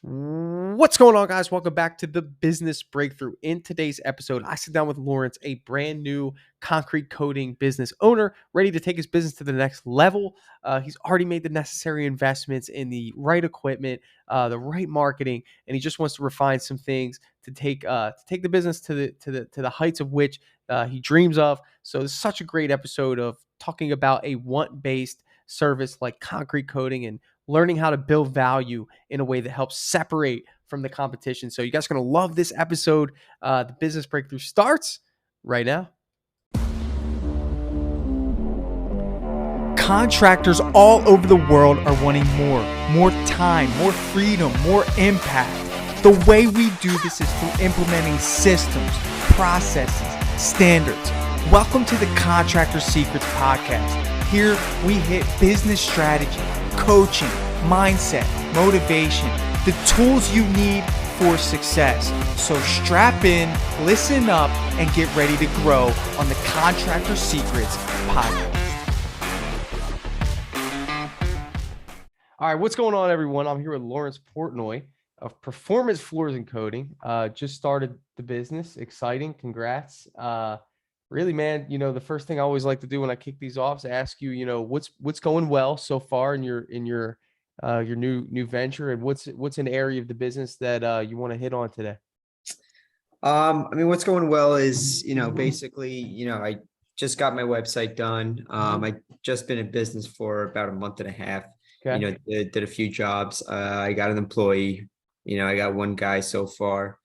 What's going on, guys? Welcome back to the Business Breakthrough. In today's episode, I sit down with Lawrence, a brand new concrete coating business owner, ready to take his business to the next level. He's already made the necessary investments in the right equipment, the right marketing, and he just wants to refine some things to take the business to the heights of which he dreams of. So, it's such a great episode of talking about a want-based service like concrete coating and learning how to build value in a way that helps separate from the competition. So you guys are going to love this episode. The Business Breakthrough starts right now. Contractors all over the world are wanting more time, more freedom, more impact. The way we do this is through implementing systems, processes, standards. Welcome to the Contractor Secrets Podcast. Here we hit business strategy, coaching, mindset, motivation, the tools you need for success. So strap in, listen up, and get ready to grow on the Contractor Secrets Podcast. All right, what's going on, everyone? I'm here with Lawrence Portnoy of Performance Floors and Coating. Just started the business. Exciting. Congrats. Really, man, the first thing I always like to do when I kick these off is ask you, what's going well so far in your new venture, and what's an area of the business that you want to hit on today? What's going well is, basically, I just got my website done. I just been in business for about a month and a half. Okay. Did a few jobs. I got an employee, I got one guy so far.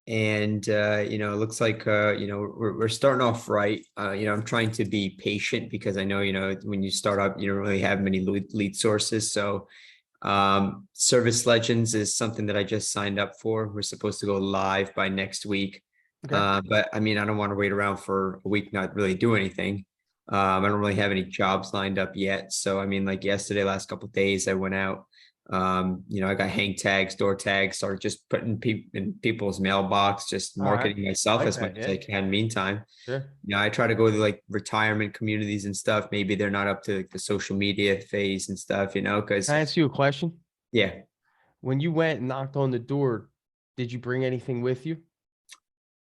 It looks like, we're starting off right. I'm trying to be patient because I know, when you start up, you don't really have many lead sources. So, Service Legends is something that I just signed up for. We're supposed to go live by next week. Okay. But I don't want to wait around for a week, not really do anything. I don't really have any jobs lined up yet. So, like yesterday, last couple of days, I went out. I got hang tags, door tags, started just putting in people's mailbox, just All right. marketing myself Like as that, much as yeah. I can. Meantime, Sure. I try to go to like retirement communities and stuff. Maybe they're not up to like, the social media phase and stuff, because Can I ask you a question? yeah. When you went and knocked on the door, did you bring anything with you?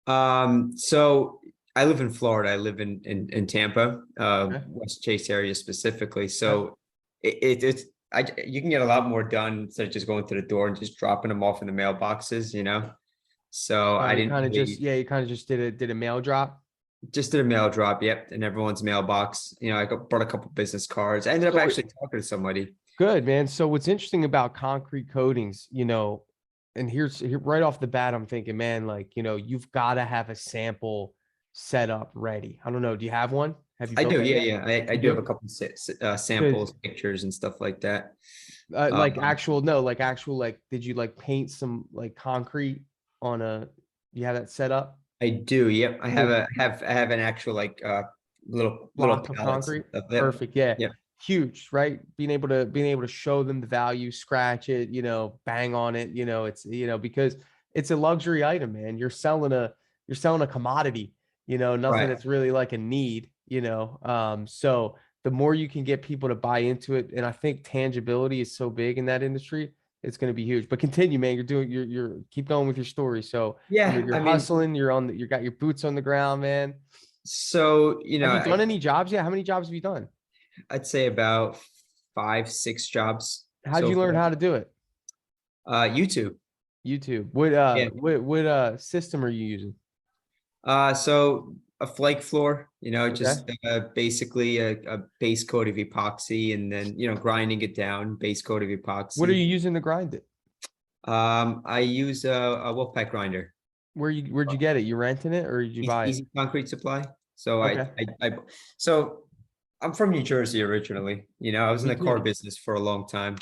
So I live in Florida. I live in Tampa, Okay. West Chase area specifically. So it's you can get a lot more done instead of just going to the door and just dropping them off in the mailboxes, So I You didn't kind of really, you kind of just did a mail drop. just did a mail drop. Yep. In everyone's mailbox. Brought a couple business cards. I ended up So actually talking to somebody. good, man. So what's interesting about concrete coatings, and here right off the bat, I'm thinking, man, like, you've got to have a sample set up ready. I don't know. Do you have one? Have you I built do. that Yeah. yet? Yeah. I You do have a do? couple Good. samples, pictures and stuff like that. Like Um, actual, no, like actual, like, did you like paint some like concrete on you have that set up? I do. Yep. Cool. I have an actual like little Block of pallets and concrete. stuff. Yep. Perfect. Yeah. Yep. Huge, right? Being able to show them the value, scratch it, bang on it, it's, because it's a luxury item, man. You're selling a commodity, nothing Right. that's really like a need, so the more you can get people to buy into it, and I think tangibility is so big in that industry, it's going to be huge. But continue, man. You're keep going with your story. So Yeah. you're hustling, you got your boots on the ground, man. So, Have you done any jobs yet? How many jobs have you done? I'd say about 5, 6 jobs How'd so you learn far. how to do it? YouTube. YouTube. What Yeah. system are you using? So a flake floor, Okay. just basically a base coat of epoxy and then, grinding it down, base coat of What are epoxy. you using to grind it? I use a Wolfpack grinder. Where'd you get it? You renting it or did you buy it? Easy Concrete Supply. So Okay. so I'm from New Jersey originally. I was in Me the car too. business for a long time.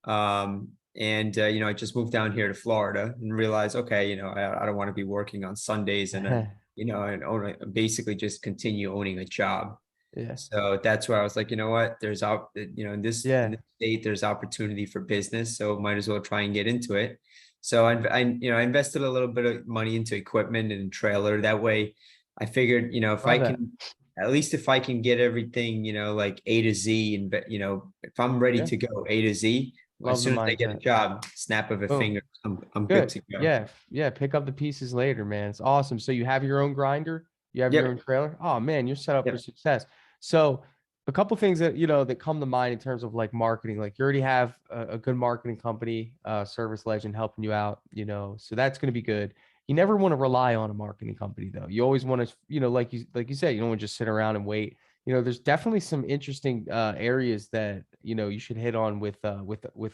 I just moved down here to Florida and realized, okay, I don't want to be working on Sundays and own basically just continue owning a job. Yeah. So that's where I was like, you know what, there's out, in this Yeah. state, there's opportunity for business. So might as well try and get into it. So I invested a little bit of money into equipment and trailer. That way I figured, if I Love that. can, at least if I can get everything, like A to Z and, if I'm ready Yeah. to go A to Z, As Love the soon as I get a mindset. job, snap of a Boom. finger, I'm good Good. to go. Yeah. Yeah. Pick up the pieces later, man. It's awesome. So you have your own grinder, you have your Yep. own trailer. Oh man, you're set up for Yep. success. So a couple things that that come to mind in terms of like marketing, like you already have a good marketing company, Service Legend helping you out, so that's going to be good. You never want to rely on a marketing company though. You always want to, like you said, you don't want to just sit around and wait. There's definitely some interesting areas that you should hit on with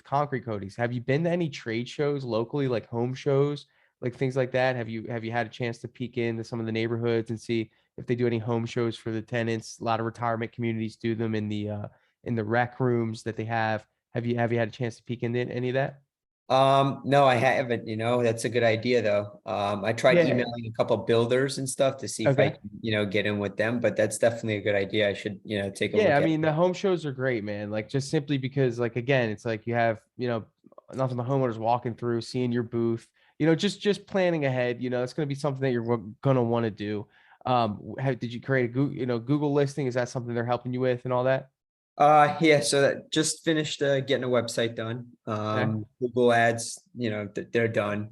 concrete coatings. Have you been to any trade shows locally, like home shows, like things like that? Have you had a chance to peek into some of the neighborhoods and see if they do any home shows for the tenants? A lot of retirement communities do them in the rec rooms that they have. Have you had a chance to peek into any of that? No, I haven't, that's a good idea though. I tried Yeah. emailing a couple builders and stuff to see if I Okay. can, get in with them, but that's definitely a good idea. I should, take a Yeah, look I at mean, it. the home shows are great, man. Like just simply because, like again, it's like you have, enough of the homeowners walking through, seeing your booth, just planning ahead. It's going to be something that you're going to want to do. Did you create a Google, Google listing? Is that something they're helping you with and all that? Yeah, so that just finished getting a website done. Okay. Google ads, they're done.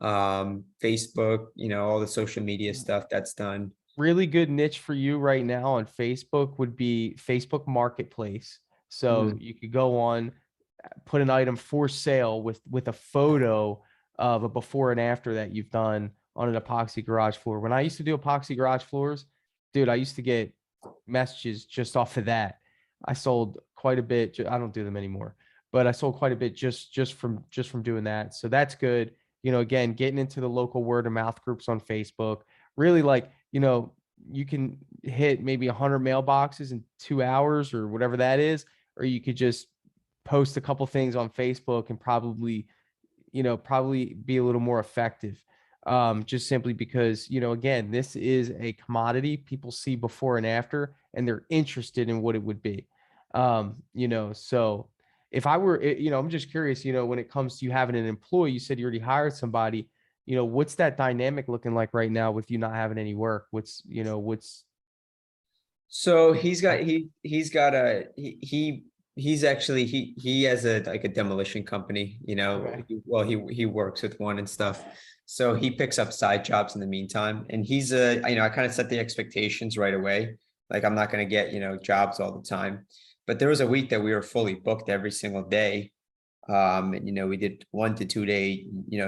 Facebook, all the social media stuff that's done. Really good niche for you right now on Facebook would be Facebook Marketplace. So Mhm. you could go on, put an item for sale with a photo of a before and after that you've done on an epoxy garage floor. When I used to do epoxy garage floors, dude, I used to get messages just off of that. I sold quite a bit. I don't do them anymore, but I sold quite a bit just from doing that. So that's good. Again, getting into the local word of mouth groups on Facebook. Really like, you can hit maybe 100 mailboxes in 2 hours or whatever that is, or you could just post a couple things on Facebook and probably be a little more effective. Just simply because, again, this is a commodity people see before and after, and they're interested in what it would be. So if I were, I'm just curious, when it comes to you having an employee, you said you already hired somebody, what's that dynamic looking like right now with you not having any work? What's So he's actually he has a like a demolition company, okay. well he works with one and stuff. So he picks up side jobs in the meantime. And he's I kind of set the expectations right away. Like I'm not gonna get, jobs all the time. But there was a week that we were fully booked every single day. And we did 1 to 2 day,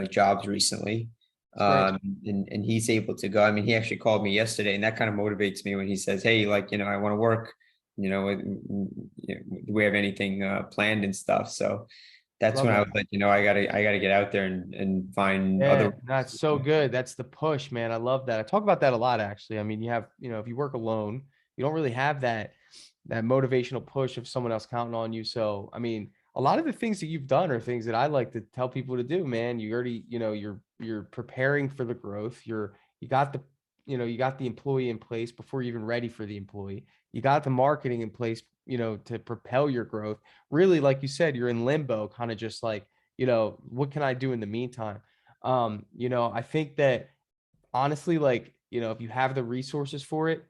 jobs recently. It's great. And he's able to go. I mean, he actually called me yesterday, and that kind of motivates me when he says, "Hey, like, I want to work. Do we have anything planned and stuff?" So that's Love when I that. was like, I gotta get out there and find Yeah, other. that's so good. That's the push, man. I love that. I talk about that a lot, actually. I mean, you have, if you work alone, you don't really have that motivational push of someone else counting on you. So, I mean, a lot of the things that you've done are things that I like to tell people to do, man. You already, you're preparing for the growth. You got you got the employee in place before you're even ready for the employee. You got the marketing in place, to propel your growth. Really, like you said, you're in limbo, kind of just like, what can I do in the meantime? I think that honestly, like, if you have the resources for it,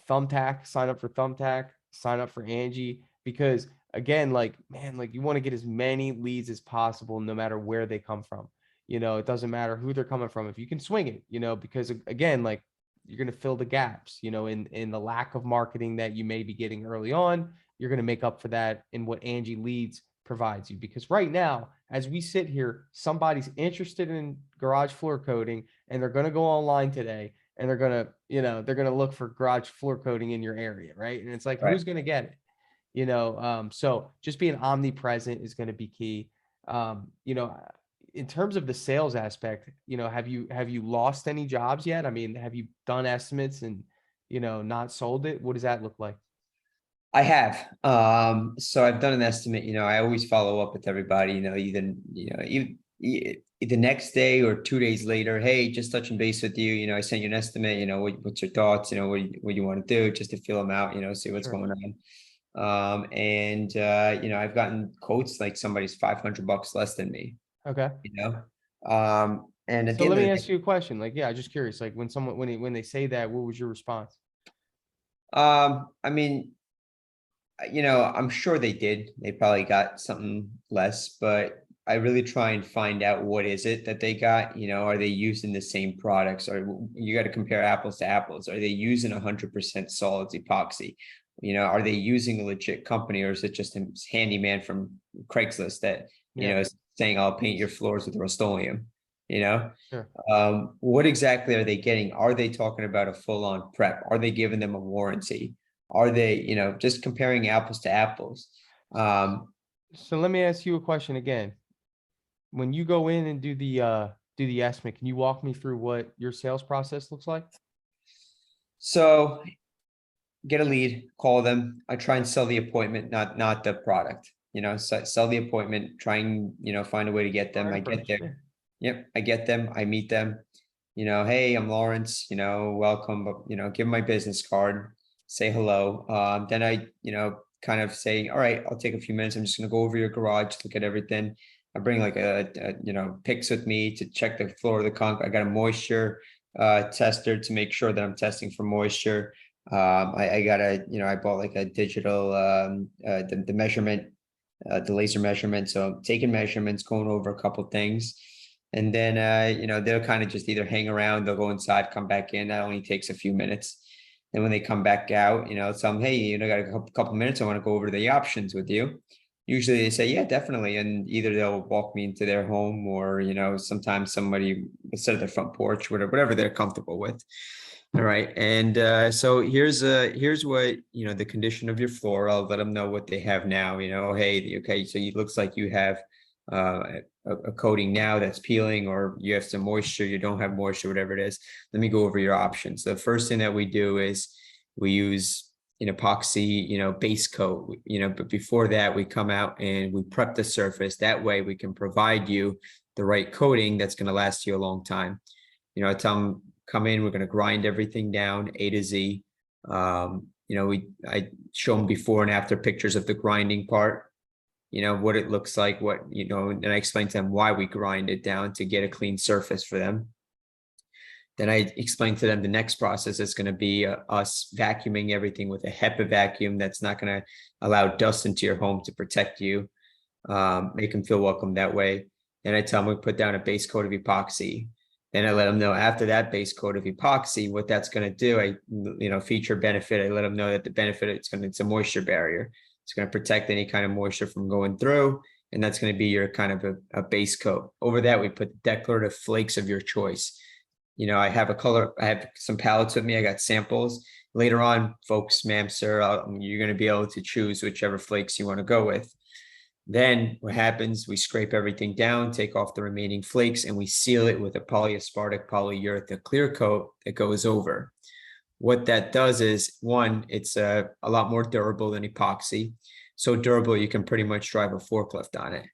Thumbtack, sign up for Thumbtack, sign up for Angie, because again, like, man, like you want to get as many leads as possible, no matter where they come from. It doesn't matter who they're coming from if you can swing it, because again, like you're going to fill the gaps, in the lack of marketing that you may be getting early on. You're going to make up for that in what Angie Leads provides you. Because right now, as we sit here, somebody's interested in garage floor coating and they're going to go online today and they're going to look for garage floor coating in your area, right? And it's like, Right. who's going to get it? So just being omnipresent is going to be key. um, you know in terms of the sales aspect, have you lost any jobs yet? I mean, have you done estimates and not sold it? What does that look like? I have. So I've done an estimate. I always follow up with everybody. Either the next day or 2 days later. Hey, just touching base with you. I sent you an estimate. What's your thoughts? What you want to do, just to feel them out. See what's Sure. going on. And I've gotten quotes like somebody's $500 less than me. Okay. You know, and at So the end let of me the day, ask you a question. Like, yeah, I'm just curious. Like when they say that, what was your response? I mean, I'm sure they did. They probably got something less, but I really try and find out what is it that they got. Are they using the same products? Or you got to compare apples to apples. Are they using 100% solids epoxy? Are they using a legit company, or is it just a handyman from Craigslist that Yeah, is saying I'll paint your floors with Rust-Oleum? You know, sure. what exactly are they getting? Are they talking about a full-on prep? Are they giving them a warranty? Are they, just comparing apples to apples? Um, So let me ask you a question again. When you go in and do the estimate, can you walk me through what your sales process looks like? so get a lead, call them. I try and sell the appointment, not the product. Sell the appointment, try and find a way to get them. Our I get approach. there. Yeah. Yep, I get them. I meet them. Hey, I'm Lawrence. Welcome. But give 'em my business card, say hello. Then I kind of say, all right, I'll take a few minutes. I'm just gonna go over your garage, look at everything. I bring like a pics with me to check the floor of the concrete. I got a moisture tester to make sure that I'm testing for moisture. I got I bought like a digital the measurement, the laser measurement. So I'm taking measurements, going over a couple things. And then they'll kind of just either hang around, they'll go inside, come back in. That only takes a few minutes. And when they come back out, tell them, hey, got a couple minutes. I want to go over the options with you. Usually they say, yeah, definitely. And either they'll walk me into their home, or sometimes somebody will sit at their front porch, whatever they're comfortable with. All right. And so here's what, the condition of your floor. I'll let them know what they have now. Hey, okay, so it looks like you have a coating now that's peeling, or you have some moisture, you don't have moisture, whatever it is. Let me go over your options. The first thing that we do is we use an epoxy, base coat, but before that we come out and we prep the surface. That way we can provide you the right coating that's going to last you a long time. I tell them, come in, we're going to grind everything down A to Z. I show them before and after pictures of the grinding part, what it looks like, and I explain to them why we grind it down to get a clean surface for them. Then I explain to them the next process is going to be us vacuuming everything with a HEPA vacuum that's not going to allow dust into your home, to protect you, make them feel welcome that way. Then I tell them we put down a base coat of epoxy. Then I let them know after that base coat of epoxy, what that's going to do. Feature benefit. I let them know that the benefit, it's a moisture barrier. It's going to protect any kind of moisture from going through. And that's going to be your kind of a base coat. Over that, we put decorative flakes of your choice. I have some pallets with me. I got samples. Later on, folks, ma'am, sir, you're going to be able to choose whichever flakes you want to go with. Then what happens, we scrape everything down, take off the remaining flakes, and we seal it with a polyaspartic polyurethane clear coat that goes over. What that does is, one, it's a lot more durable than epoxy. So durable, you can pretty much drive a forklift on it.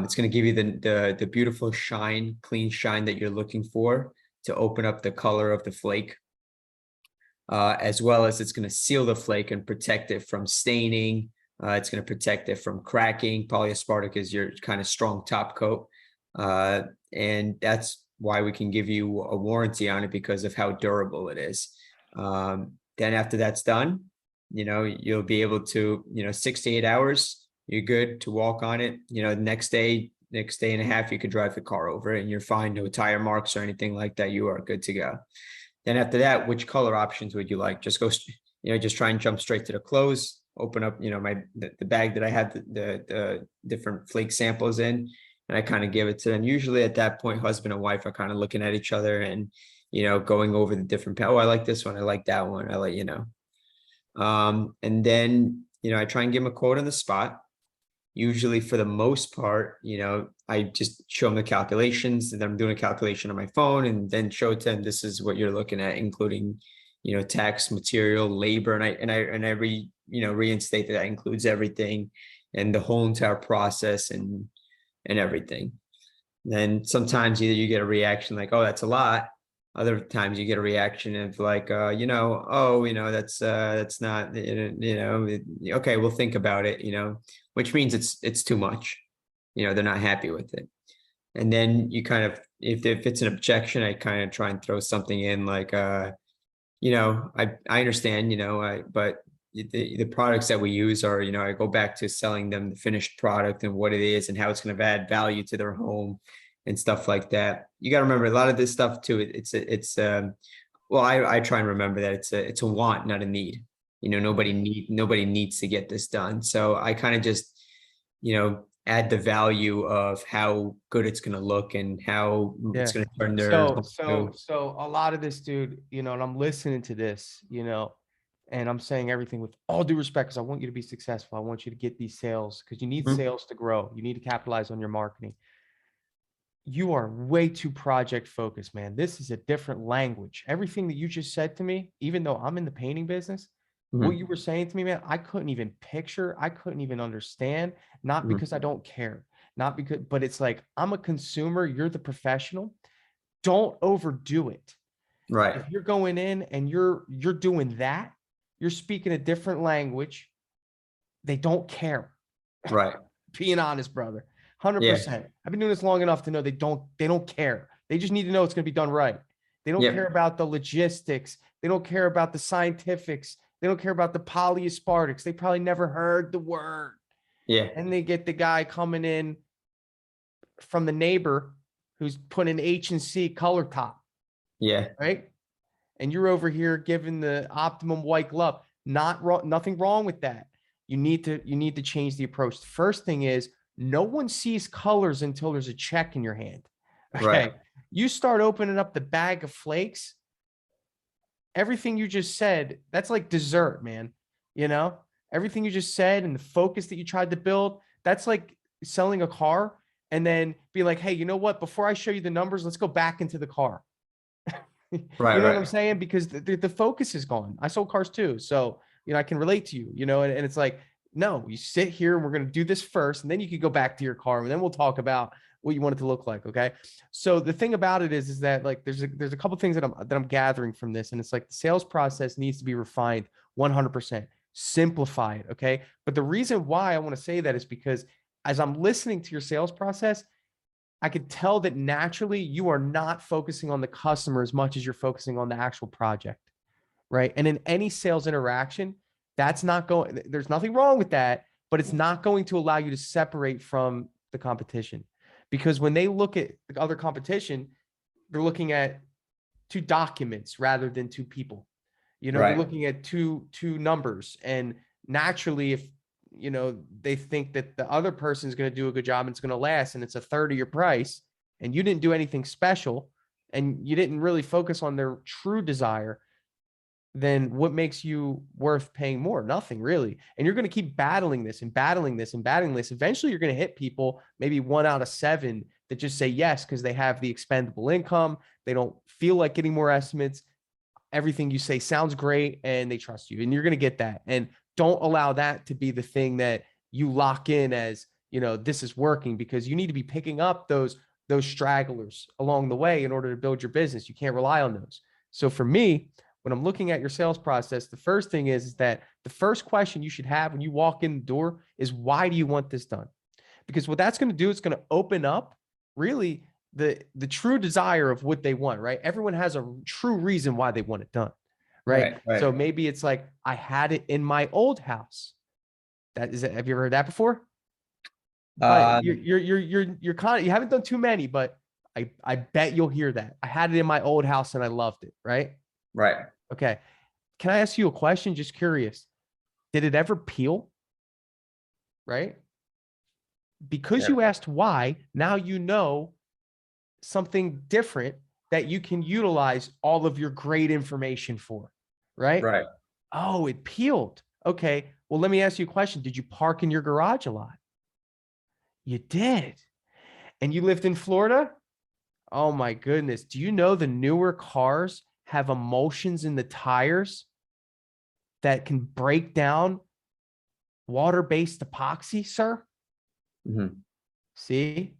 It's going to give you the beautiful shine, clean shine that you're looking for to open up the color of the flake. As well as it's going to seal the flake and protect it from staining. It's going to protect it from cracking. Polyaspartic is your kind of strong top coat. And that's why we can give you a warranty on it, because of how durable it is. Then after that's done, you'll be able to, 6 to 8 hours, you're good to walk on it. Next day and a half, you could drive the car over it and you're fine. No tire marks or anything like that. You are good to go. Then after that, which color options would you like? Just go, just try and jump straight to the clothes. Open up, the bag that I had the different flake samples in, and I kind of give it to them. Usually at that point, husband and wife are kind of looking at each other and, going over the different, oh, I like this one. I like that one. I like, and then, I try and give them a quote on the spot. Usually for the most part, I just show them the calculations, and then I'm doing a calculation on my phone, and then show it to them, this is what you're looking at, including, tax, material, labor. And I reinstate that includes everything and the whole entire process and everything. Then sometimes either you get a reaction like, oh, that's a lot. Other times you get a reaction of like, that's not, okay, we'll think about it, which means it's too much. They're not happy with it. And then you kind of, if it's an objection, I kind of try and throw something in like, I understand, but the products that we use are, I go back to selling them the finished product and what it is and how it's going to add value to their home and stuff like that. You got to remember a lot of this stuff too. Well, I try and remember that it's a want, not a need. Nobody needs to get this done. So I kind of just, add the value of how good it's going to look and how it's Yeah. going to turn their home. So a lot of this, dude, and I'm listening to this, and I'm saying everything with all due respect, because I want you to be successful. I want you to get these sales, because you need Mhm. sales to grow. You need to capitalize on your marketing. You are way too project focused, man. This is a different language. Everything that you just said to me, even though I'm in the painting business, what Mhm. you were saying to me, man, I couldn't even picture, I couldn't even understand, not Mhm. because I don't care, not because, but it's like, I'm a consumer, you're the professional. Don't overdo it. Right. If you're going in and you're doing that, you're speaking a different language. They don't care. Right. Being honest, brother. Yeah. 100%. I've been doing this long enough to know they don't care. They just need to know it's going to be done right. They don't care Yep. about the logistics. They don't care about the scientifics. They don't care about the polyaspartics. They probably never heard the word. Yeah. And they get the guy coming in from the neighbor who's putting H&C color top, Yeah. right? And you're over here giving the optimum white glove. Not wrong, nothing wrong with that. You need to change the approach. The first thing is, no one sees colors until there's a check in your hand. Right. Okay. You start opening up the bag of flakes, everything you just said, that's like dessert, man. You know, everything you just said and the focus that you tried to build, that's like selling a car and then be like, hey, you know what? Before I show you the numbers, let's go back into the car. Right. You know what I'm Right. saying? Because the focus is gone. I sold cars too. So, I can relate to you, and it's like, no, you sit here and we're going to do this first, and then you can go back to your car and then we'll talk about what you want it to look like. Okay. So the thing about it is that like, there's a couple things that I'm gathering from this. And it's like the sales process needs to be refined 100%, simplify it. Okay. But the reason why I want to say that is because as I'm listening to your sales process, I could tell that naturally you are not focusing on the customer as much as you're focusing on the actual project, right? And in any sales interaction, that's not going, there's nothing wrong with that, but it's not going to allow you to separate from the competition. Because when they look at the other competition, they're looking at two documents rather than two people. They're Right. looking at two numbers. And naturally, if they think that the other person is going to do a good job and it's going to last and it's a third of your price and you didn't do anything special and you didn't really focus on their true desire, then what makes you worth paying more? Nothing really. And you're going to keep battling this and battling this and battling this. Eventually, you're going to hit people, maybe 1 out of 7, that just say yes because they have the expendable income. They don't feel like getting more estimates. Everything you say sounds great and they trust you. And you're going to get that. And don't allow that to be the thing that you lock in as, this is working, because you need to be picking up those stragglers along the way in order to build your business. You can't rely on those. So for me, when I'm looking at your sales process, the first thing is that the first question you should have when you walk in the door is, why do you want this done? Because what that's going to do, it's going to open up really the true desire of what they want, right? Everyone has a true reason why they want it done, right? Right. Right. So maybe it's like, I had it in my old house. That is it. Have you ever heard that before? But Um, you're kind of, you haven't done too many, but I bet you'll hear that. I had it in my old house and I loved it, right? right. Okay. Can I ask you a question? Just curious. Did it ever peel? Right? Because Yeah. you asked why, now you know something different that you can utilize all of your great information for, right? Right. Oh, it peeled. Okay. Well, let me ask you a question. Did you park in your garage a lot? You did. And you lived in Florida? Oh my goodness. Do you know the newer cars have emulsions in the tires that can break down water-based epoxy, sir? Mhm. See?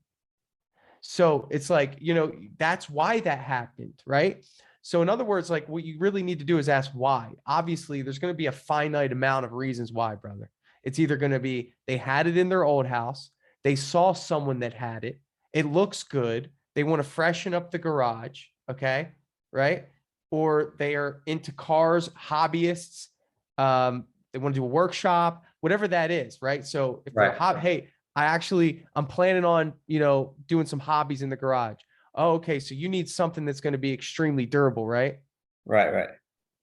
So it's like, that's why that happened, right? So in other words, like, what you really need to do is ask why. Obviously, there's going to be a finite amount of reasons why, brother. It's either going to be they had it in their old house, they saw someone that had it, it looks good, they want to freshen up the garage, okay? Right? Or they are into cars, hobbyists. they want to do a workshop, whatever that is, right? So if they're Right. hey, I'm planning on, doing some hobbies in the garage. Oh, okay. So you need something that's going to be extremely durable, right? Right. Right.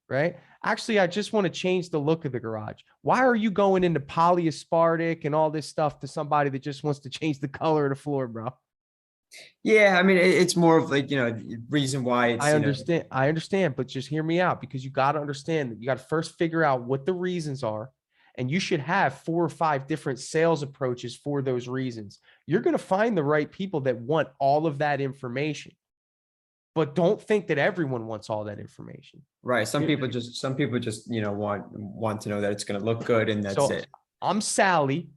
Right. Actually, I just want to change the look of the garage. Why are you going into polyaspartic and all this stuff to somebody that just wants to change the color of the floor, bro? Yeah, I mean, it's more of like, reason why it's, I understand, but just hear me out, because you got to understand that you got to first figure out what the reasons are. And you should have 4 or 5 different sales approaches for those reasons. You're going to find the right people that want all of that information, but don't think that everyone wants all that information. right. Some You know, people just, want to know that it's going to look good and that's so it. I'm Sally.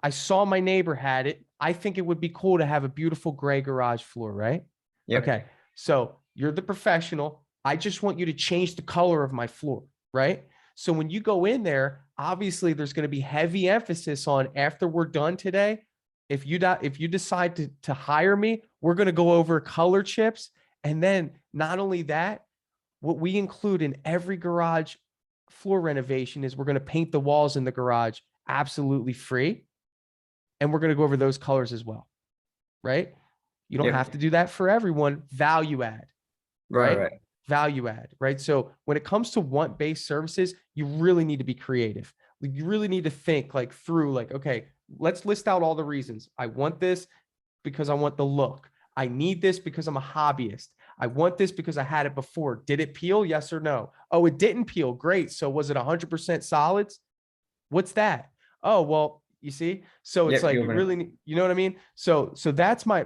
I saw my neighbor had it. I think it would be cool to have a beautiful gray garage floor, right? Yep. Okay. So you're the professional. I just want you to change the color of my floor, right? So when you go in there, obviously there's going to be heavy emphasis on, after we're done today, if you decide to hire me, we're going to go over color chips. And then not only that, what we include in every garage floor renovation is we're going to paint the walls in the garage absolutely free. And we're going to go over those colors as well, right? You don't have Yep. to do that for everyone. Value add, Right. right? Right. Value add, right? So when it comes to want-based services, you really need to be creative. You really need to think like through like, okay, let's list out all the reasons. I want this because I want the look. I need this because I'm a hobbyist. I want this because I had it before. Did it peel? Yes or no? Oh, it didn't peel. Great. So was it 100% solids? What's that? Oh, well, you see? So it's Yep. like You're you gonna, really, you know what I mean? So that's my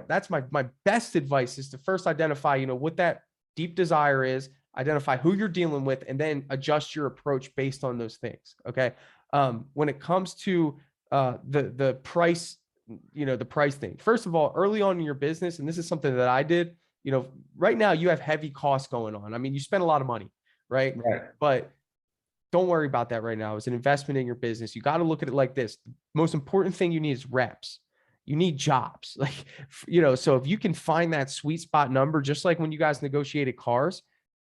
best advice, is to first identify, what that deep desire is, identify who you're dealing with, and then adjust your approach based on those things. Okay. When it comes to the price, the price thing, first of all, early on in your business, and this is something that I did, right now you have heavy costs going on. I mean, you spend a lot of money, right? right. But don't worry about that right now. It's an investment in your business. You got to look at it like this. The most important thing you need is reps. You need jobs. Like, so if you can find that sweet spot number, just like when you guys negotiated cars,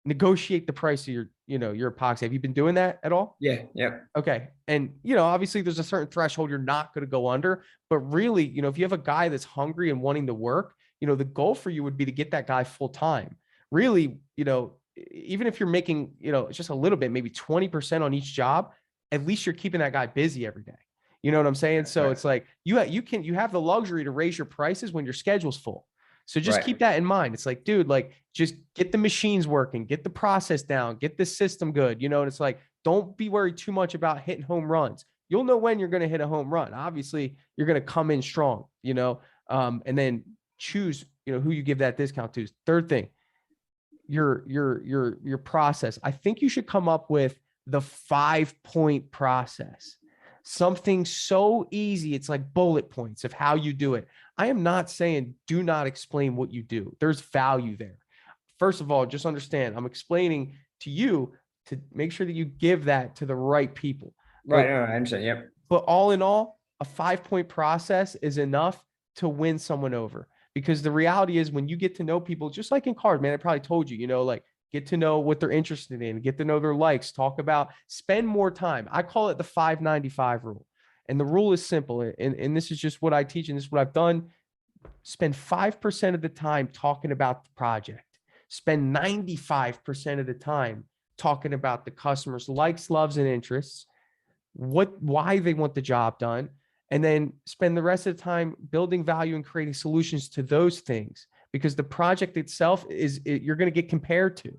negotiate the price of your epoxy. Have you been doing that at all? Yeah. Yep. Okay. And, obviously there's a certain threshold you're not going to go under, but really, if you have a guy that's hungry and wanting to work, the goal for you would be to get that guy full time. Really, even if you're making, just a little bit, maybe 20% on each job, at least you're keeping that guy busy every day. You know what I'm saying? So Right. it's like you have the luxury to raise your prices when your schedule's full. So just keep Right. that in mind. It's like, dude, like just get the machines working, get the process down, get the system good, and it's like, don't be worried too much about hitting home runs. You'll know when you're going to hit a home run. Obviously, you're going to come in strong, and then choose, who you give that discount to. Third thing, your process. I think you should come up with the 5-point process. Something so easy, it's like bullet points of how you do it. I am not saying do not explain what you do. There's value there. First of all, just understand, I'm explaining to you to make sure that you give that to the right people. Right. But No, I understand. Yep. but all in all, a 5-point process is enough to win someone over. Because the reality is, when you get to know people, just like in cars, man, I probably told you, like get to know what they're interested in, get to know their likes, spend more time. I call it the 595 rule. And the rule is simple. And this is just what I teach, and this is what I've done. Spend 5% of the time talking about the project. Spend 95% of the time talking about the customer's likes, loves, and interests, why they want the job done, and then spend the rest of the time building value and creating solutions to those things, because the project itself you're going to get compared to,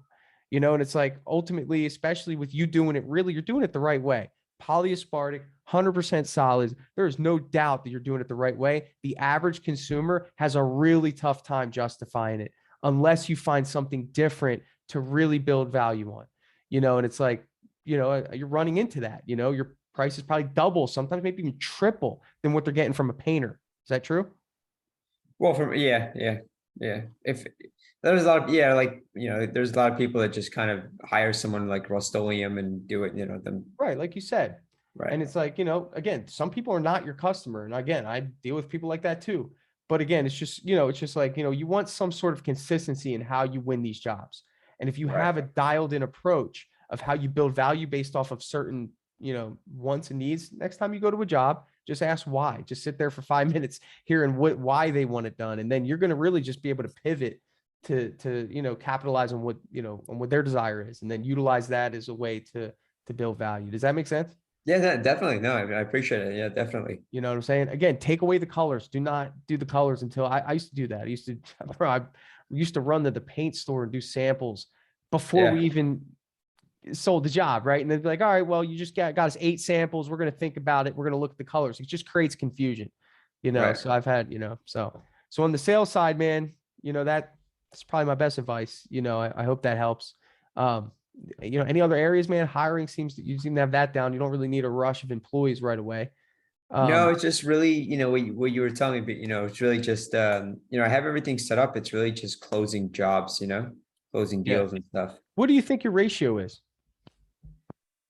and it's like, ultimately, especially with you doing it, really, you're doing it the right way. Polyaspartic, 100% solids. There is no doubt that you're doing it the right way. The average consumer has a really tough time justifying it unless you find something different to really build value on, and it's like, you're running into that, your price is probably double, sometimes maybe even triple than what they're getting from a painter. Is that true? Well, yeah. If there's a lot of, like, there's a lot of people that just kind of hire someone like Rust-Oleum and do it, them. Right. Like you said. Right. And it's like, again, some people are not your customer. And again, I deal with people like that too. But again, it's just, like, you want some sort of consistency in how you win these jobs. And if you Right. have a dialed in approach of how you build value based off of certain, wants and needs. Next time you go to a job, just ask why. Just sit there for 5 minutes hearing why they want it done, and then you're going to really just be able to pivot to capitalize on what their desire is, and then utilize that as a way to build value. Does that make sense? Yeah, definitely. No, I appreciate it. Yeah, definitely. You know what I'm saying? Again, take away the colors. Do not do the colors until I used to do that. I used to, bro, I used to run to the paint store and do samples before Yeah. we even sold the job, right? And they'd be like, all right, well, you just got us 8 samples. We're going to think about it. We're going to look at the colors. It just creates confusion, Right. So I've had, so on the sales side, man, that's probably my best advice. I hope that helps. Any other areas, man? Hiring you seem to have that down. You don't really need a rush of employees right away. No, it's just really, what you were telling me, but it's really just, I have everything set up. It's really just closing jobs, closing Yeah. deals and stuff. What do you think your ratio is?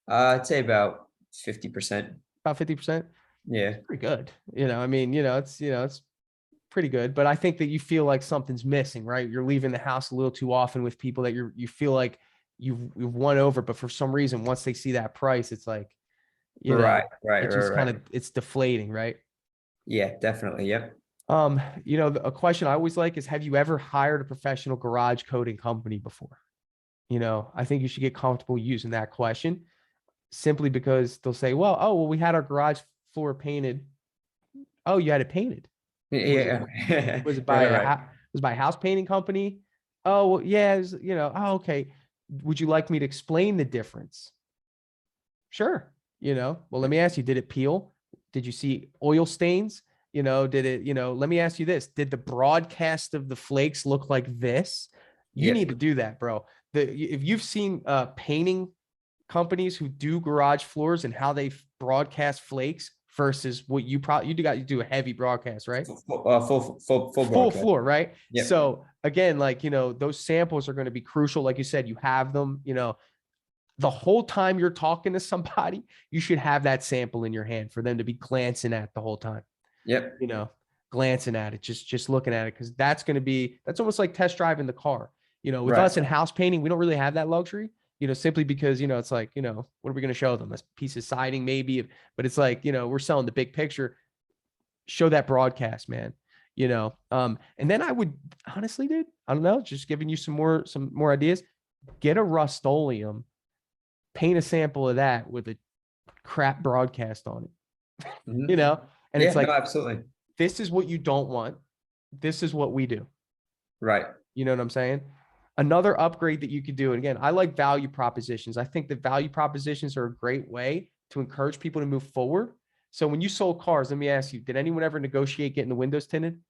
I'd say about 50%. About 50%? Yeah. Pretty good. It's pretty good, but I think that you feel like something's missing, right? You're leaving the house a little too often with people that you feel like you've won over, but for some reason, once they see that price, it's like, Right. it just kind of, it's deflating, right? Yeah, definitely. Yep. A question I always like is, have you ever hired a professional garage coating company before? I think you should get comfortable using that question, simply because they'll say, well, we had our garage floor painted. Oh, you had it painted. Yeah. Was it by Right. a house painting company? Oh, well, yeah. Oh, okay. Would you like me to explain the difference? Sure. Well, let me ask you, did it peel? Did you see oil stains? Did it, let me ask you this. Did the broadcast of the flakes look like this? You Yep. need to do that, bro. If you've seen painting companies who do garage floors and how they broadcast flakes versus what you do a heavy broadcast, right? Full Full broadcast. floor, right? Yep. So again, those samples are going to be crucial. Like you said, you have them, the whole time you're talking to somebody, you should have that sample in your hand for them to be glancing at the whole time. Yep. Glancing at it, just looking at it, because that's almost like test driving the car. With Right. us in house painting, we don't really have that luxury. Simply because it's like, what are we going to show them? A piece of siding, maybe, but it's like, we're selling the big picture. Show that broadcast, man. And then I would honestly, dude, I don't know, just giving you some more ideas. Get a Rust-Oleum, paint a sample of that with a crap broadcast on it. Mhm. And Yeah, it's like, no, absolutely. this is what you don't want. This is what we do. Right. You know what I'm saying? Another upgrade that you could do, and again, I like value propositions. I think that value propositions are a great way to encourage people to move forward. So when you sold cars, let me ask you, did anyone ever negotiate getting the windows tinted?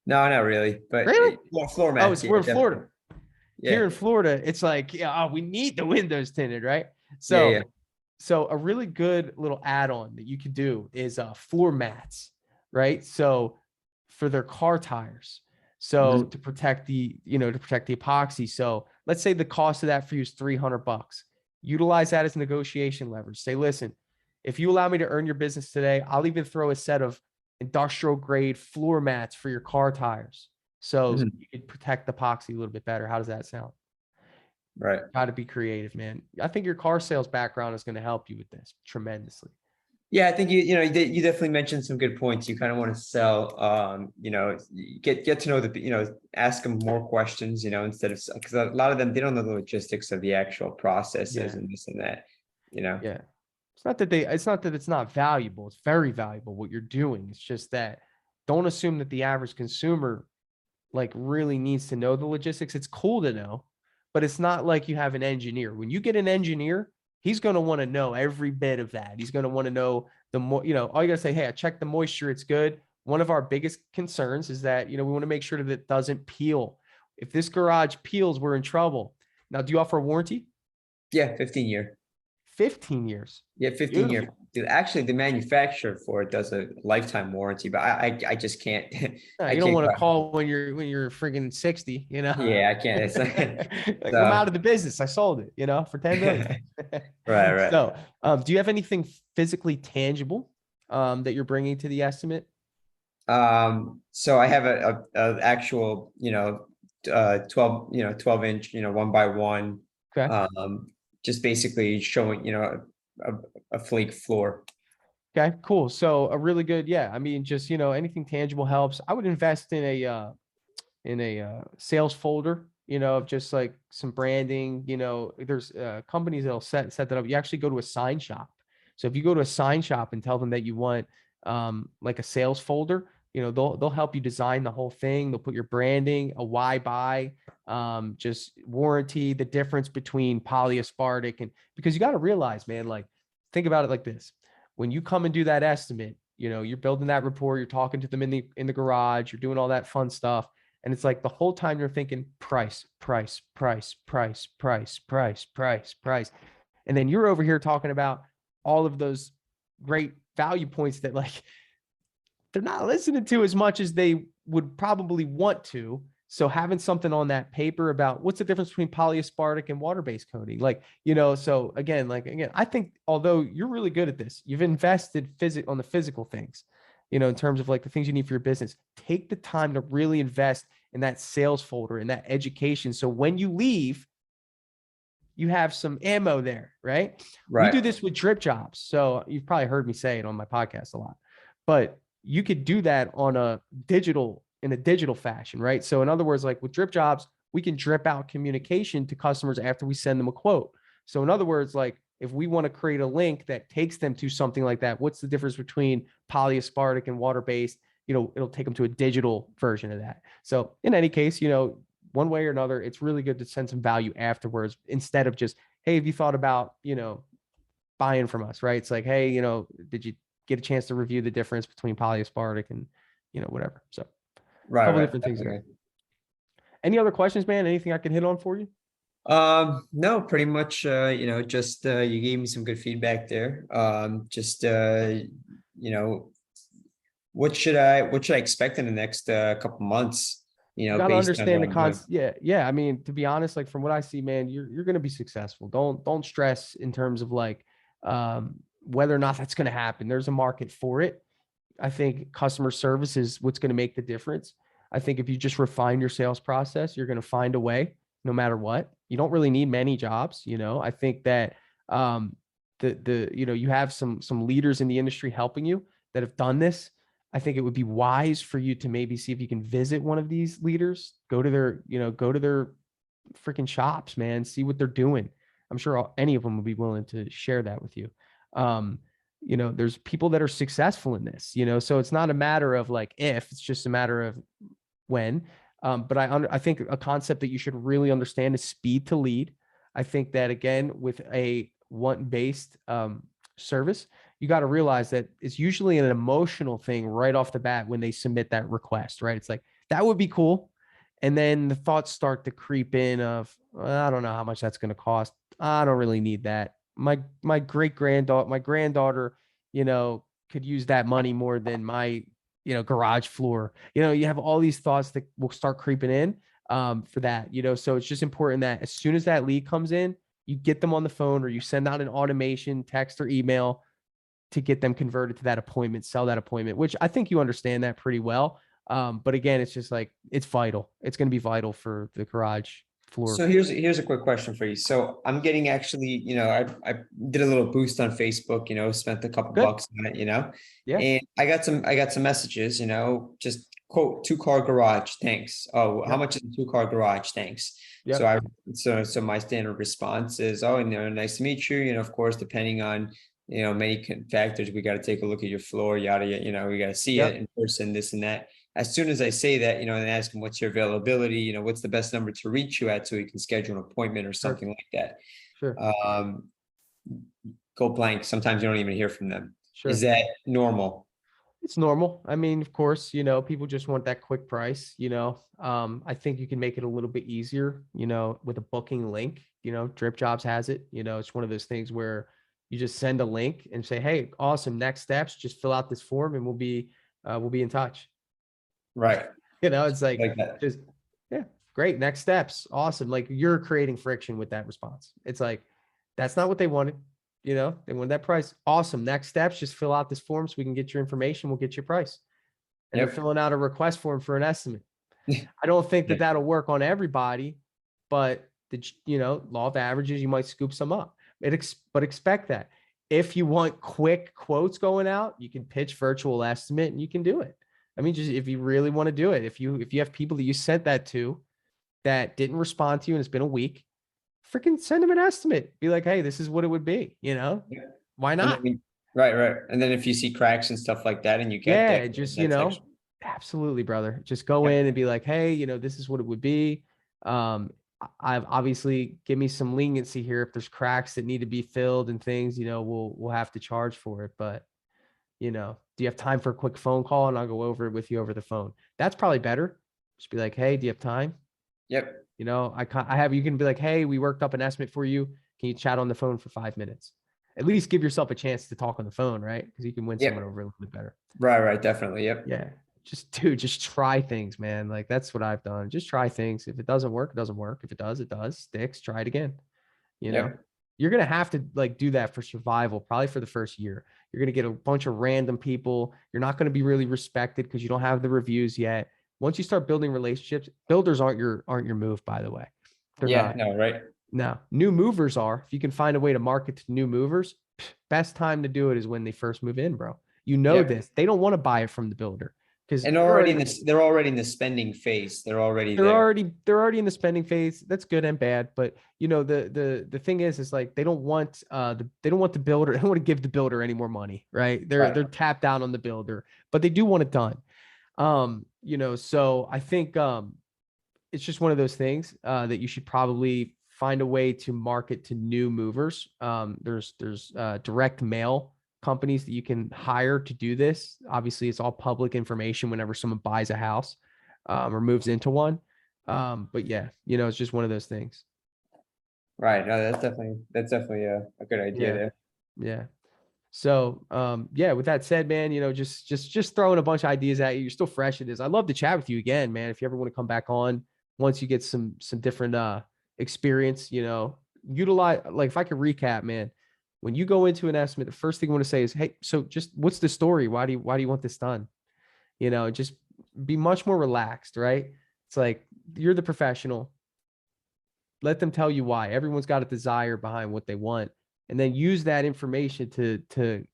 No, not really, but Really? floor mats. Oh, it's we're in Florida. Yeah. Here in Florida, it's like, we need the windows tinted, right? Yeah. So a really good little add-on that you could do is floor mats, right? So for their car tires. So to protect the epoxy. So let's say the cost of that for you is $300. Utilize that as negotiation leverage. Say, listen, if you allow me to earn your business today, I'll even throw a set of industrial grade floor mats for your car tires. So you can protect the epoxy a little bit better. How does that sound? Right. Got to be creative, man. I think your car sales background is going to help you with this tremendously. Yeah, I think you definitely mentioned some good points. You kind of want to sell, get to know ask them more questions, instead of, because a lot of them, they don't know the logistics of the actual processes and this and that, Yeah. It's not that it's not valuable. It's very valuable what you're doing. It's just that don't assume that the average consumer really needs to know the logistics. It's cool to know, but it's not like you have an engineer. When you get an engineer, he's going to want to know every bit of that. He's going to want to know all you got to say, hey, I checked the moisture. It's good. One of our biggest concerns is that, we want to make sure that it doesn't peel. If this garage peels, we're in trouble. Now, do you offer a warranty? Yeah, 15-year. 15 years. Yeah, 15-year. Dude, actually, the manufacturer for it does a lifetime warranty, but I just can't. No, you don't want to call when you're freaking 60, Yeah, I can't. It's I'm out of the business. I sold it, for 10 million. Right. So, do you have anything physically tangible that you're bringing to the estimate? So I have a actual, 12 inch, 1x1. Okay. Just basically showing, a flake floor. Okay, cool. So a really good, yeah. I mean, just, anything tangible helps. I would invest in a sales folder, of just like some branding. There's companies that'll set that up. You actually go to a sign shop. So if you go to a sign shop and tell them that you want like a sales folder, they'll help you design the whole thing. They'll put your branding, a why buy, just warranty, the difference between polyaspartic, and because you got to realize, man, like think about it like this. When you come and do that estimate, you're building that rapport, you're talking to them in the garage, you're doing all that fun stuff. And it's like the whole time you're thinking price, price, price, price, price, price, price, price. And then you're over here talking about all of those great value points that like they're not listening to as much as they would probably want to. So having something on that paper about what's the difference between polyaspartic and water-based coating, so again, I think although you're really good at this, you've invested on the physical things, in terms of like the things you need for your business. Take the time to really invest in that sales folder and that education. So when you leave, you have some ammo there, right? We do this with Dripjobs. So you've probably heard me say it on my podcast a lot, but you could do that in a digital fashion, right? So in other words, like with Dripjobs, we can drip out communication to customers after we send them a quote. So in other words, like if we want to create a link that takes them to something like that, what's the difference between polyaspartic and water-based? It'll take them to a digital version of that. So in any case, one way or another, it's really good to send some value afterwards instead of just, hey, have you thought about, buying from us, right? It's like, hey, did you get a chance to review the difference between polyaspartic and, whatever. So a couple different things there. Any other questions, man? Anything I can hit on for you? No, pretty much, just, you gave me some good feedback there. What should I expect in the next, couple months, You gotta based on understand what the I'm doing? concept. Yeah. I mean, to be honest, like from what I see, man, you're gonna be successful. Don't stress in terms of like whether or not that's gonna happen. There's a market for it. I think customer service is what's gonna make the difference. I think if you just refine your sales process, you're gonna find a way no matter what. You don't really need many jobs. I think that you have some leaders in the industry helping you that have done this. I think it would be wise for you to maybe see if you can visit one of these leaders, go to their freaking shops, man, see what they're doing. I'm sure any of them would be willing to share that with you. There's people that are successful in this, so it's not a matter of like if, it's just a matter of when. But I think a concept that you should really understand is speed to lead. I think that again, with a want-based service, you got to realize that it's usually an emotional thing right off the bat when they submit that request, right? It's like, that would be cool. And then the thoughts start to creep in of, I don't know how much that's going to cost. I don't really need that. My granddaughter, could use that money more than my, garage floor. You have all these thoughts that will start creeping in for that, so it's just important that as soon as that lead comes in, you get them on the phone or you send out an automation, text or email to get them converted to that appointment, sell that appointment, which I think you understand that pretty well. But again, it's just like, it's vital. It's going to be vital for the garage floor. So here's a quick question for you. So I'm getting actually, I did a little boost on Facebook, spent a couple bucks on it, Yeah. and I got some messages, just quote 2-car garage, thanks. Oh, how much is a 2-car garage? Thanks. Yeah. So my standard response is, oh, nice to meet you. Of course, depending on, many factors, we got to take a look at your floor, yada, yada, we got to see it in person, this and that. As soon as I say that, and ask them what's your availability, what's the best number to reach you at so we can schedule an appointment or something like that. Sure. Go blank. Sometimes you don't even hear from them. Sure. Is that normal? It's normal. I mean, of course, people just want that quick price, I think you can make it a little bit easier, with a booking link, Dripjobs has it, it's one of those things where you just send a link and say, hey, awesome, next steps, just fill out this form and we'll be in touch. Right. It's like that. just, yeah, great. Next steps. Awesome. Like you're creating friction with that response. It's like, that's not what they wanted. They wanted that price. Awesome. Next steps, just fill out this form so we can get your information. We'll get your price. And they're filling out a request form for an estimate. I don't think that that'll work on everybody, but the, law of averages, you might scoop some up. But expect that. if you want quick quotes going out, you can pitch virtual estimate and you can do it. I mean, just if you really want to do it, if you have people that you sent that to that didn't respond to you and it's been a week, freaking send them an estimate. Be like, hey, this is what it would be, Yeah. Why And not? then, right. And then if you see cracks and stuff like that and you get Yeah, that, just, that's actually, absolutely, brother. Just go yep. in and be like, hey, this is what it would be. I've obviously give me some leniency here. If there's cracks that need to be filled and things, we'll have to charge for it. But, do you have time for a quick phone call? And I'll go over it with you over the phone. That's probably better. Just be like, hey, do you have time? Yep. You can be like, hey, we worked up an estimate for you. Can you chat on the phone for 5 minutes? At least give yourself a chance to talk on the phone, right? Because you can win someone Yep. over a little bit better. Right. Definitely. Yep. Yeah. Just try things, man. Like that's what I've done. Just try things. If it doesn't work, it doesn't work. If it does, it does. Sticks, try it again. Yep. You're going to have to like do that for survival, probably for the first year. You're going to get a bunch of random people. You're not going to be really respected because you don't have the reviews yet. Once you start building relationships, builders aren't your move, by the way. They're Yeah. not. No. Right. No, new movers are. If you can find a way to market to new movers, best time to do it is when they first move in, bro. Yep. This. They don't want to buy it from the builder because And they're already in the spending phase. They're already they're there. already in the spending phase. That's good and bad, but the thing is like they don't want the builder. They don't want to give the builder any more money, right? They're tapped out on the builder, but they do want it done. So I think it's just one of those things that you should probably find a way to market to new movers. There's direct mail companies that you can hire to do this. Obviously, it's all public information whenever someone buys a house or moves into one. But yeah, it's just one of those things. Right. No, that's definitely a good idea there. Yeah. So, with that said, man, just throwing a bunch of ideas at you. You're still fresh at this. I'd love to chat with you again, man. If you ever want to come back on once you get some different experience, utilize, like if I could recap, man, when you go into an estimate, the first thing I want to say is, hey, so just what's the story? Why do you want this done? Just be much more relaxed, right? It's like you're the professional. Let them tell you why. Everyone's got a desire behind what they want, and then use that information to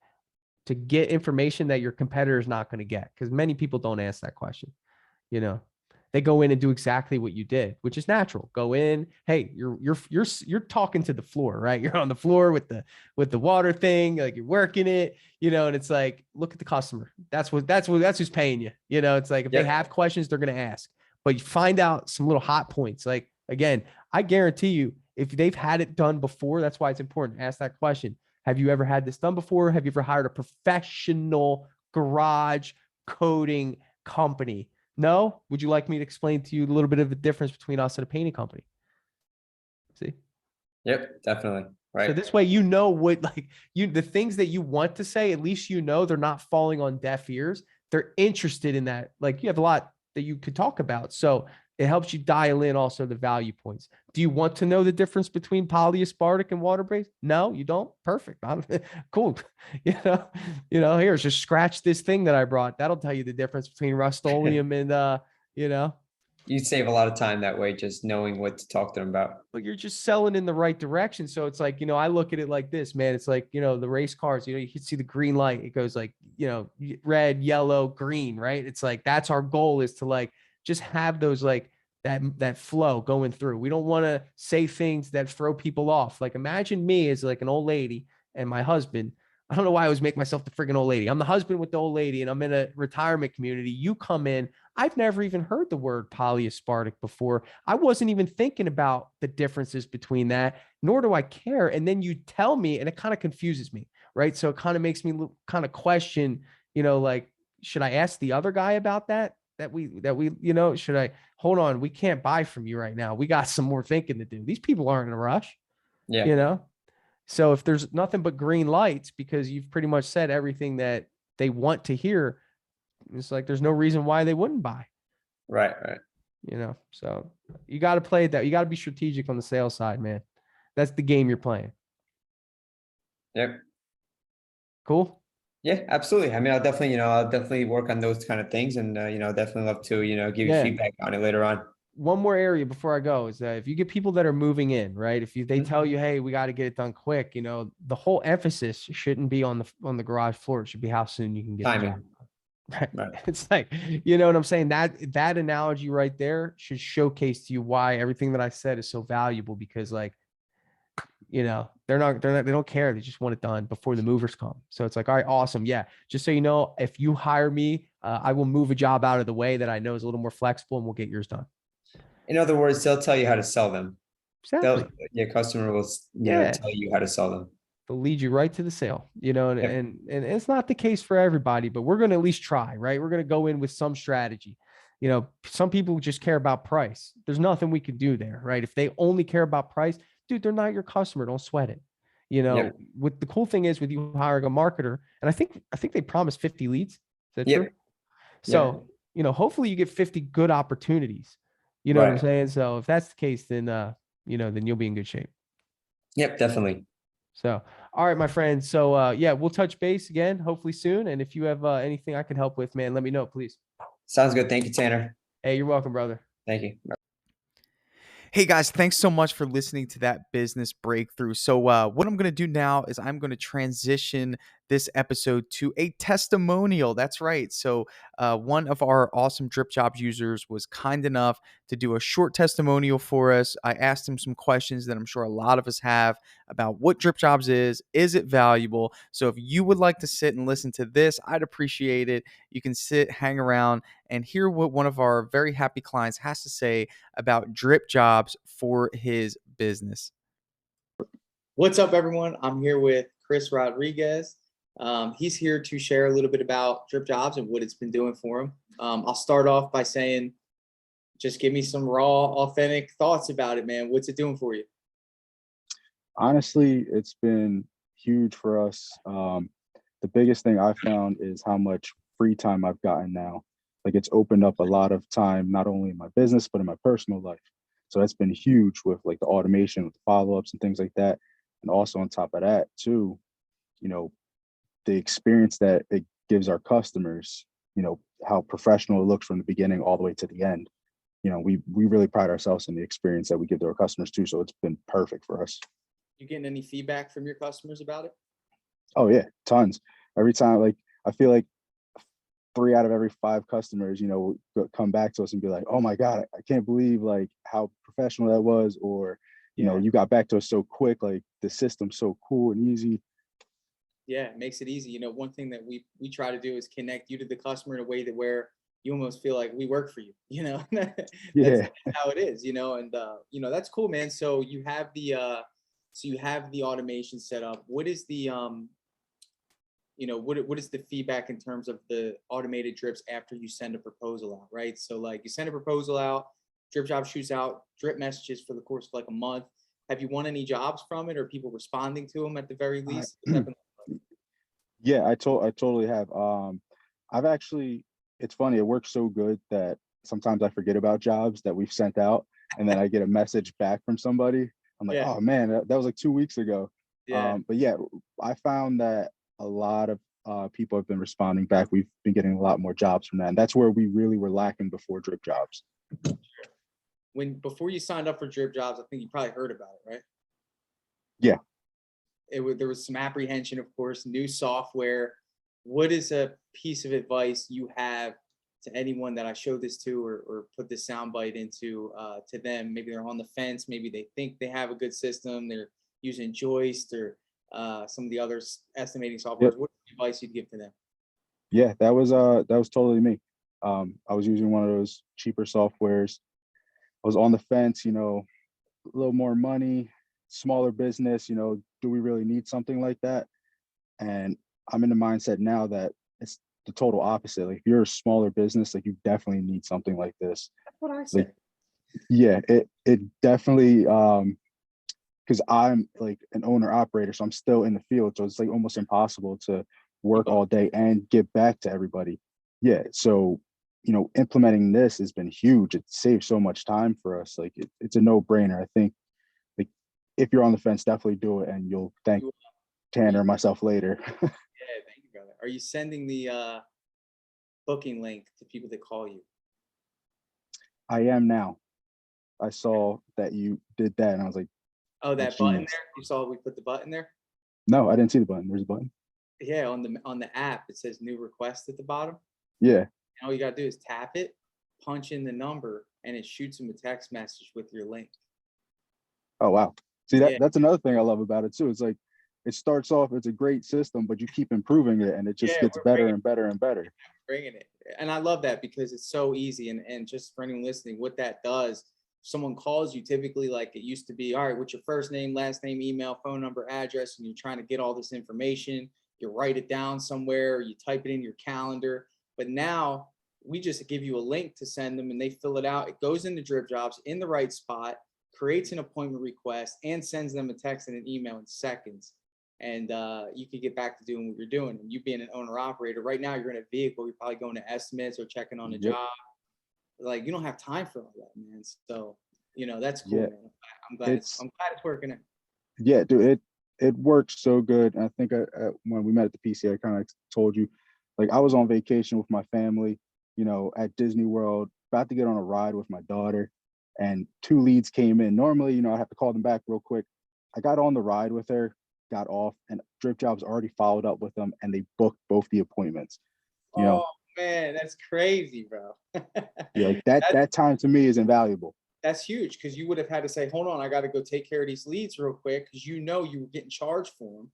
get information that your competitor is not going to get, because many people don't ask that question. They go in and do exactly what you did, which is natural. Go in, hey, you're talking to the floor, right? You're on the floor with the water thing, like you're working it, and it's like, look at the customer. That's who's paying you. It's like if they have questions, they're going to ask. But you find out some little hot points. Like again, I guarantee you, if they've had it done before, that's why it's important to ask that question. Have you ever had this done before? Have you ever hired a professional garage coating company? No? Would you like me to explain to you a little bit of the difference between us and a painting company? See? Yep, definitely. Right. So this way, what the things that you want to say, at least they're not falling on deaf ears. They're interested in that. Like you have a lot that you could talk about. So it helps you dial in also the value points. Do you want to know the difference between polyaspartic and water-based? No, you don't? Perfect. Cool. Here's just scratch this thing that I brought. That'll tell you the difference between Rust-Oleum and, You'd save a lot of time that way, just knowing what to talk to them about. But you're just selling in the right direction. So it's like, I look at it like this, man. It's like, the race cars, you can see the green light. It goes like, red, yellow, green, right? It's like, that's our goal, is to like, just have those like that flow going through. We don't want to say things that throw people off. Like imagine me as like an old lady and my husband. I don't know why I always make myself the freaking old lady. I'm the husband with the old lady and I'm in a retirement community. You come in, I've never even heard the word polyaspartic before. I wasn't even thinking about the differences between that, nor do I care. And then you tell me, and it kind of confuses me, right? So it kind of makes me kind of question, like, should I ask the other guy about that? Should I hold on? We can't buy from you right now. We got some more thinking to do. These people aren't in a rush. Yeah. So if there's nothing but green lights because you've pretty much said everything that they want to hear, it's like there's no reason why they wouldn't buy. Right. So you got to play that. You got to be strategic on the sales side, man. That's the game you're playing. Yep. Cool. Yeah, absolutely. I mean, I'll definitely work on those kind of things and, definitely love to, give you feedback on it later on. one more area before I go is that if you get people that are moving in, right? If they tell you, hey, we got to get it done quick, the whole emphasis shouldn't be on the garage floor. It should be how soon you can get the job Timing. done. Right. Right. It's like, you know what I'm saying? That analogy right there should showcase to you why everything that I said is so valuable, because like, they don't care. They just want it done before the movers come. So it's like, all right, awesome. Yeah. Just so you know, if you hire me, I will move a job out of the way that I know is a little more flexible, and we'll get yours done. In other words, they'll tell you how to sell them. Exactly. Your customer will, Yeah. tell you how to sell them. They'll lead you right to the sale, and, Yep. and it's not the case for everybody, but we're going to at least try, right? We're going to go in with some strategy. Some people just care about price. There's nothing we can do there, right? If they only care about price, dude, they're not your customer. Don't sweat it. Yep. With the cool thing is with you hiring a marketer, and I think they promised 50 leads. Is that Yep. true? So, hopefully you get 50 good opportunities. You know what I'm Right. saying? So if that's the case, then then you'll be in good shape. Yep, definitely. So, all right, my friend. So, yeah, we'll touch base again, hopefully soon. And if you have anything I can help with, man, let me know, please. Sounds good. Thank you, Tanner. Hey, you're welcome, brother. Thank you. Hey guys, thanks so much for listening to that business breakthrough. So what I'm going to do now is I'm going to transition this episode to a testimonial. That's right. So one of our awesome Dripjobs users was kind enough to do a short testimonial for us. I asked him some questions that I'm sure a lot of us have about what Dripjobs is it valuable? So if you would like to sit and listen to this, I'd appreciate it. You can sit, hang around, and hear what one of our very happy clients has to say about Dripjobs for his business. What's up, everyone? I'm here with Chris Rodriguez. He's here to share a little bit about Dripjobs and what it's been doing for him. I'll start off by saying, just give me some raw, authentic thoughts about it, man. What's it doing for you? Honestly, it's been huge for us. The biggest thing I found is how much free time I've gotten now. Like, it's opened up a lot of time, not only in my business, but in my personal life. So that's been huge with like the automation, with follow-ups and things like that. And also on top of that too, the experience that it gives our customers, how professional it looks from the beginning all the way to the end. We really pride ourselves in the experience that we give to our customers too. So it's been perfect for us. You getting any feedback from your customers about it? Oh yeah, tons. Every time, like, I feel like 3 out of every 5 customers, come back to us and be like, "Oh my God, I can't believe like how professional that was," or you got back to us so quick. Like, the system's so cool and easy. Yeah, it makes it easy. One thing that we try to do is connect you to the customer in a way that where you almost feel like we work for you. That's Yeah. how it is. And that's cool, man. So you have the automation set up. What is the what is the feedback in terms of the automated drips after you send a proposal out, right? So like, you send a proposal out, Dripjob shoots out drip messages for the course of like a month. Have you won any jobs from it, or people responding to them at the very least? Yeah, I totally have. I've actually, it's funny, it works so good that sometimes I forget about jobs that we've sent out, and then I get a message back from somebody. I'm like, Yeah. oh man, that was like 2 weeks ago. Yeah. But yeah, I found that a lot of people have been responding back. We've been getting a lot more jobs from that. And that's where we really were lacking before Dripjobs. Before you signed up for Dripjobs, I think you probably heard about it, right? Yeah. There was some apprehension, of course, new software. What is a piece of advice you have to anyone that I show this to, or put this soundbite into, to them? Maybe they're on the fence. Maybe they think they have a good system. They're using Joist or some of the other estimating softwares. Yep. What advice you'd give to them? Yeah, that was totally me. I was using one of those cheaper softwares. I was on the fence, a little more money, smaller business, do we really need something like that? And I'm in the mindset now that it's the total opposite. Like, if you're a smaller business, like, you definitely need something like this. That's what I said. Like, yeah, it definitely, because I'm like an owner operator, so I'm still in the field. So it's like almost impossible to work all day and give back to everybody. Yeah. So, implementing this has been huge. It saves so much time for us. Like, it's a no-brainer. I think, like, if you're on the fence, definitely do it, and you'll thank Tanner and myself later. Yeah, thank you, brother. Are you sending the booking link to people that call you? I am now. I saw that you did that, and I was like, Oh, that that's button genius. there. You saw we put the button there. No, I didn't see the button. There's a button. Yeah, on the app it says new request at the bottom. Yeah. And all you gotta do is tap it, punch in the number, and it shoots them a text message with your link. Oh wow. See, Yeah, that's another thing I love about it too. It's like it starts off, it's a great system, but you keep improving it, and it just yeah, gets we're better and better and better. bringing it, and I love that because it's so easy. And just for anyone listening, what that does, someone calls you, typically like it used to be, all right, what's your first name, last name, email, phone number, address, and you're trying to get all this information. You write it down somewhere, or you type it in your calendar. But now we just give you a link to send them, and they fill it out. It goes into Dripjobs in the right spot, creates an appointment request, and sends them a text and an email in seconds. And you can get back to doing what you're doing. And you being an owner operator right now, you're in a vehicle, you're probably going to estimates or checking on a Yep. job. Like, you don't have time for all that, man. So, that's cool, Yeah. man. I'm glad It's I'm glad it's working out. yeah, dude, it works so good. And I think when we met at the PC, I kind of told you, like I was on vacation with my family, at Disney World, about to get on a ride with my daughter, and two leads came in. Normally, I have to call them back real quick. I got on the ride with her, got off, and Dripjobs already followed up with them, and they booked both the appointments. You know, Oh man, that's crazy, bro. yeah, like that time to me is invaluable. That's huge, because you would have had to say, hold on, I got to go take care of these leads real quick, because you were getting charged for them.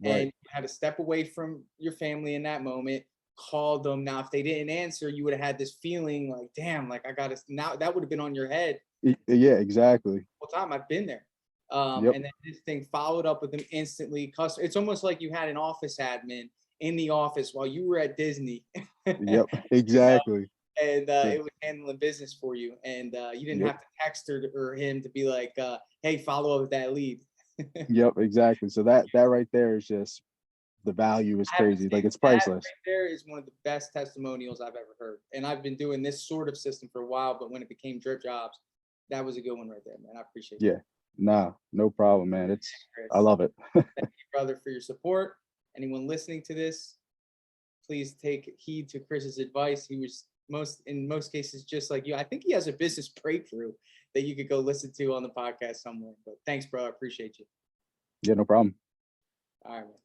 And Right. you had to step away from your family in that moment, call them. Now, if they didn't answer, you would have had this feeling like, damn, like I got to, now that would have been on your head Yeah, exactly. the whole time. I've been there. Yep. And then this thing followed up with them instantly. It's almost like you had an office admin in the office while you were at Disney. Yep. Exactly. And Yeah. it was handling business for you. And you didn't Yep. have to text her or him to be like, hey, follow up with that lead. Yep. Exactly. So that right there is just the value is I have to crazy. say Like it's that priceless. right there is one of the best testimonials I've ever heard. And I've been doing this sort of system for a while, but when it became Dripjobs, that was a good one right there, man. I appreciate Yeah. Nah, no problem, man. Chris. I love it. Thank you, brother, for your support. Anyone listening to this, please take heed to Chris's advice. He was in most cases just like you. I think he has a business breakthrough that you could go listen to on the podcast somewhere. But thanks, bro. I appreciate you. Yeah, no problem. All right, man.